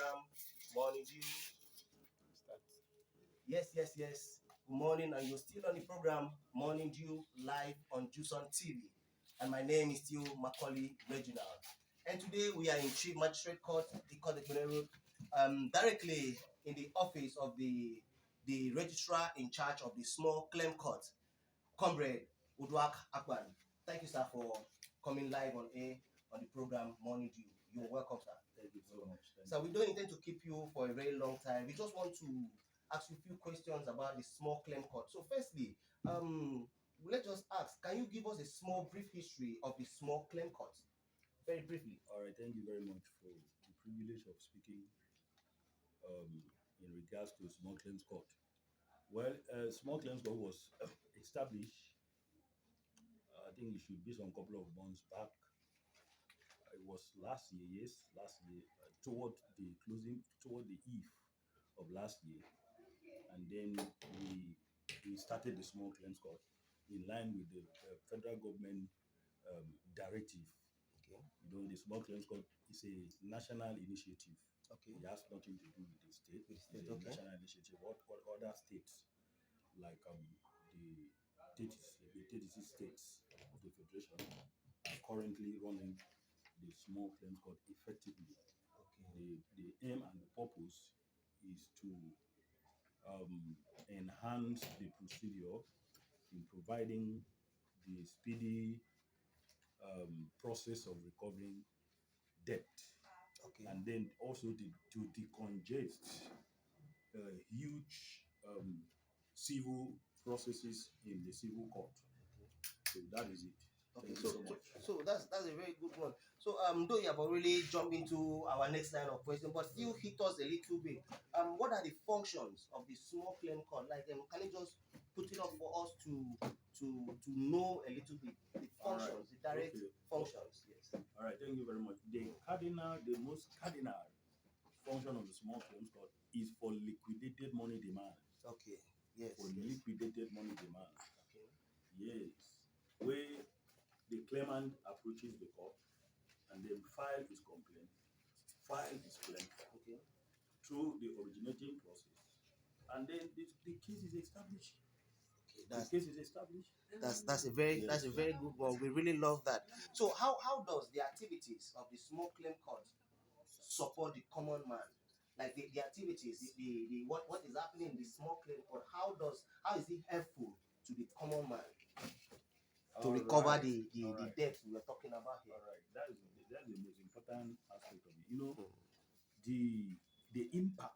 program Morning Dew. Yes. Good morning, and you're still on the program Morning Dew live on Jusun TV. And my name is still Macaulay Reginald. And today we are in Chief Magistrate Court, the Road, directly in the office of the registrar in charge of the small claim court, Comrade Udwak Akban. Thank you, sir, for coming live on air on the program Morning Dew. You're welcome, sir. Thank you so much. So we don't intend to keep you for a very long time. We just want to ask you a few questions about the small claim court. So firstly, let's just ask, can you give us a small brief history of the small claim court? Very briefly. All right, thank you very much for the privilege of speaking in regards to small claims court. Well, small claims court was established, I think it should be some couple of months back. It was last year, toward the eve of last year. And then we started the small claims court in line with the federal government directive. Okay. You know, the small claims court is a national initiative. Okay. It has nothing to do with the state. It's a Okay. national initiative. What other states, like the 36 states of the federation, are currently running the small claims court effectively. Okay. The aim and the purpose is to enhance the procedure in providing the speedy process of recovering debt, Okay. and then also to decongest huge civil processes in the civil court. So that is it. Okay, Thank you so much. so that's a very good one. So though you have already jumped into our next line of question, but still hit us a little bit. What are the functions of the small claim court? Like, can you just put it up for us to know a little bit the functions, the direct functions? Yes. All right, thank you very much. The most cardinal function of the small claims court is for liquidated money demand. Okay. Yes. For liquidated money demand. Okay. Yes. Where the claimant approaches the court and then file his complaint, Okay. through the originating process, and then the case is established. Okay, that's a very good one. We really love that. So how does the activities of the small claim court support the common man? Like the activities, the what is happening in the small claim court? How is it helpful to the common man to recover the debt we are talking about here? All right, that's the most important aspect of it. You know, the impact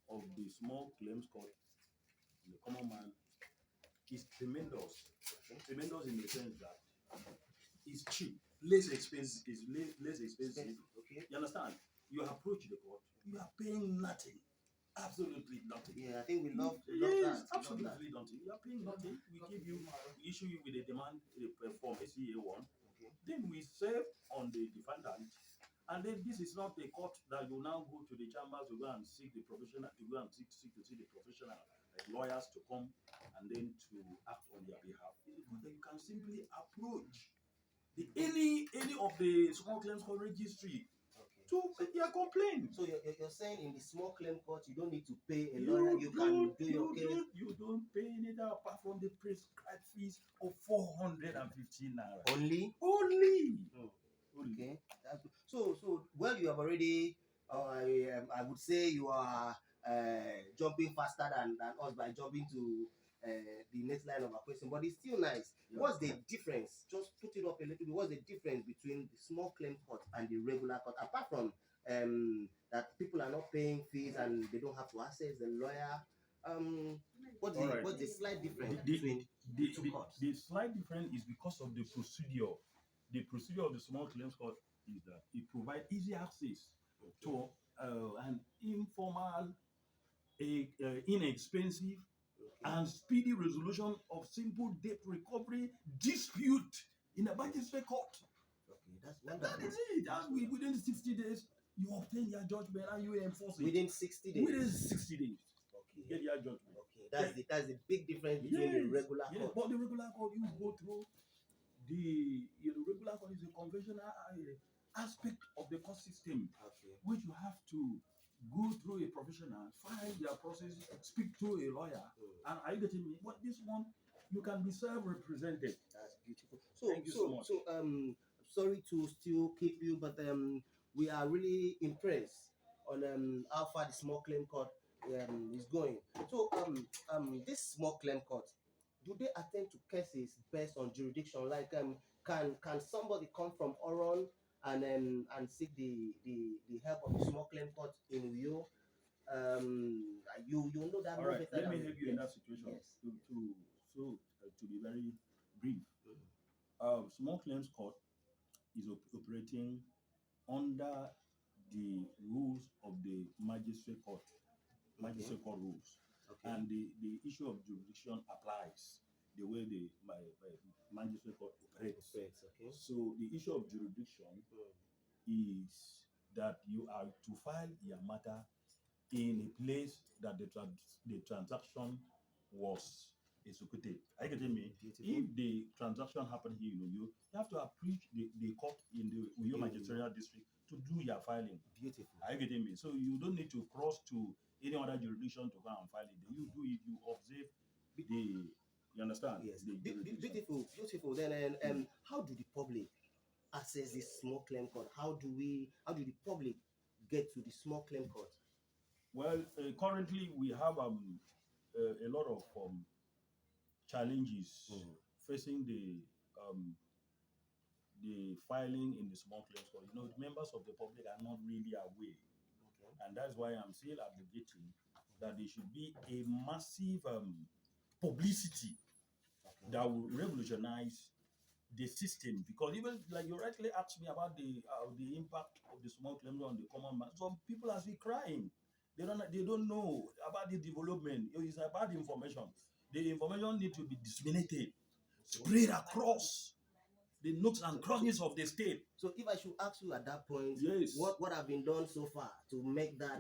of the small claims court on the common man is tremendous. Tremendous in the sense that it's cheap, less expensive. Okay. You understand? You approach the court, you are paying nothing. Absolutely nothing. Yeah, I think we love that. Absolutely nothing. You are paying nothing. We issue you with a demand form, SCA1. Okay. Then we serve on the defendant. And then this is not a court that you now go to the chambers to go and seek the professional, to go and seek to see the professional like lawyers to come and then to act on their behalf. It's a court that you can simply approach any of the small claims court registry to make your complaint. So you're saying in the small claim court you don't need to pay a lawyer, you can do your case. You don't pay anything apart from the prescribed fees of 415 naira. Only? Okay. So well, you have already I would say you are jumping faster than us by jumping to the next line of our question, but it's still nice. Yeah. What's the difference? Just put it up a little bit. What's the difference between the small claim court and the regular court? Apart from that people are not paying fees and they don't have to access the lawyer. What's the slight difference between the two courts? The slight difference is because of the procedure. The procedure of the small claims court is that it provides easy access to an informal, inexpensive, and speedy resolution of simple debt recovery dispute in a magistrate court. Okay, that is it. Within 60 days, you obtain your judgment and you enforce it. Within 60 days? Within 60 days. Okay. You get your judgment. Okay, that's the big difference between the regular court. But the regular court, you go through the regular court is a conventional aspect of the court system, which you have to go through a professional, find their process, speak to a lawyer. And are you getting me? But this one, you can be self-represented. That's beautiful. So, Thank you so much. sorry to still keep you, but we are really impressed on how far the small claim court is going. So, this small claim court, do they attend to cases based on jurisdiction? Like, can somebody come from Oron and seek the help of the small claim court in Uyo? You know that All no right, better let me than help you in that situation. Yes. To be very brief, small claims court is operating under the rules of the magistrate court rules, Okay. and the issue of jurisdiction applies the way the magistrate court operates. Okay. So the issue of jurisdiction is that you are to file your matter in a place that the transaction was executed. Are you getting me? Beautiful. If the transaction happened here in Uyo, you have to approach the court in the Uyo magisterial district to do your filing. Beautiful. Are you getting me? So you don't need to cross to any other jurisdiction to go and file it. You do it, you observe the, you understand? Yes. The jurisdiction. Beautiful. Then how do the public access this small claim court? How do the public get to the small claim court? Well, currently we have a lot of challenges facing the filing in the small claims court. You know, members of the public are not really aware, and that's why I'm still advocating that there should be a massive publicity that will revolutionize the system. Because even like you rightly asked me about the impact of the small claims on the common man, some people are still crying. They don't know about the development. It's about information. The information needs to be disseminated, spread across the nooks and crannies of the state. So if I should ask you at that point, yes, what have been done so far to make that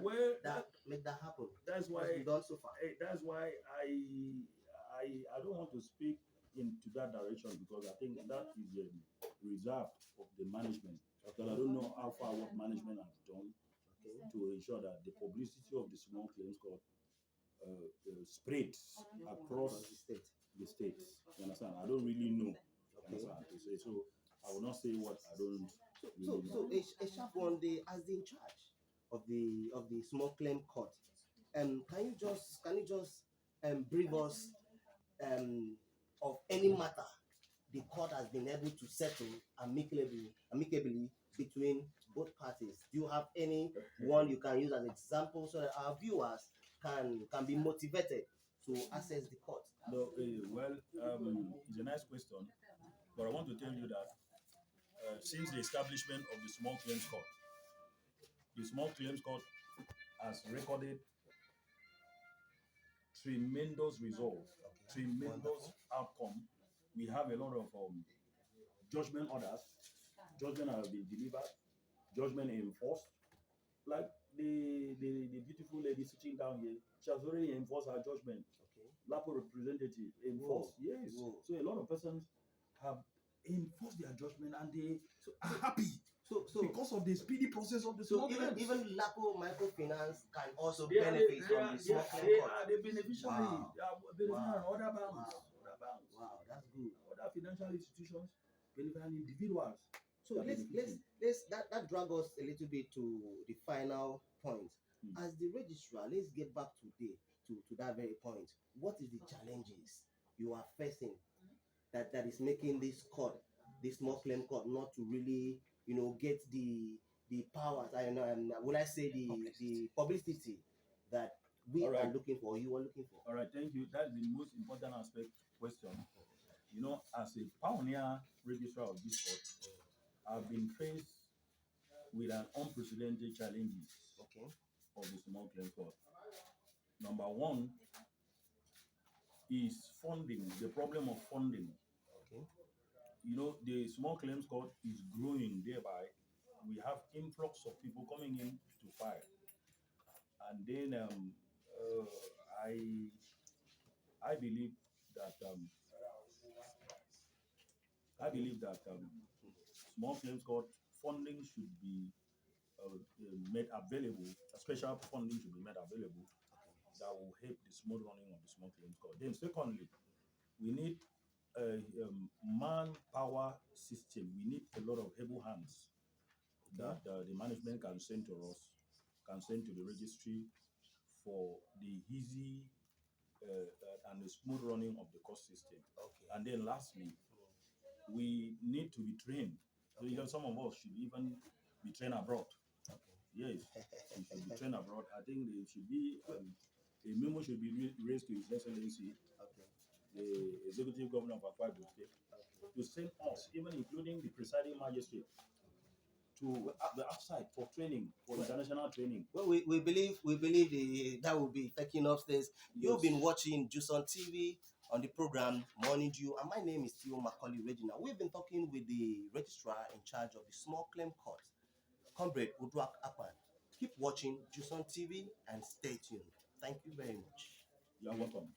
make that happen? That's why what's been done so far. That's why I don't want to speak into that direction, because I think that is reserved of the management. Because I don't know how far what management has done to ensure that the publicity of the small claims court spreads across the states. You understand? I don't really know. So I will not say what I don't really know. So a sharp one day as the in charge of the small claim court. Can you just brief us of any matter the court has been able to settle amicably between both parties? Do you have any one you can use as an example so that our viewers can be motivated to access the court? No, well, it's a nice question, but I want to tell you that since the establishment of the small claims court has recorded tremendous results, tremendous outcome. We have a lot of judgment orders. Judgment have been delivered. Judgment enforced. Like the beautiful lady sitting down here, she has already enforced her judgment. Lapo representative enforced. Whoa. Yes. Whoa. So a lot of persons have enforced their judgment, and they are happy. So because of the speedy process of the small claims. Even Lapo Microfinance can also benefit from the small claim court. They are the beneficiary. Wow. They are beneficiary on other banks. Wow, that's good. Other financial institutions benefiting individuals. So let's that drag us a little bit to the final point. As the registrar, let's get back today to that very point. What is the challenges you are facing that is making this court, this small claim court, not to really get the powers? I know, will I say the publicity that we are looking for, you are looking for? All right, thank you. That's the most important aspect question. You know, as a pioneer registrar of this court, I've been faced with an unprecedented challenges of the small claim court. Number one is funding, the problem of funding. You know, the small claims court is growing thereby. We have influx of people coming in to file. And then I believe that small claims court funding should be made available. A special funding should be made available that will help the smooth running of the small claims court. Then, secondly, we need a manpower system. We need a lot of able hands that the management can send to us, can send to the registry for the easy and the smooth running of the court system. Okay. And then, lastly, we need to be trained. So, you know, some of us should even be trained abroad. Okay. Yes, we should be trained abroad. I think there should be a memo should be raised to His Excellency, Okay. the Executive Governor of Akwa Ibom State, to send us, even including the presiding magistrate, to the outside for training, for international training. Well, we believe that will be taking upstairs. You've been watching Jusun TV on the program Morning Dew, and my name is Theo Macaulay Regina. We've been talking with the registrar in charge of the small claim court, Comrade Udwak Apan. Keep watching Jusun TV and stay tuned. Thank you very much. You are welcome.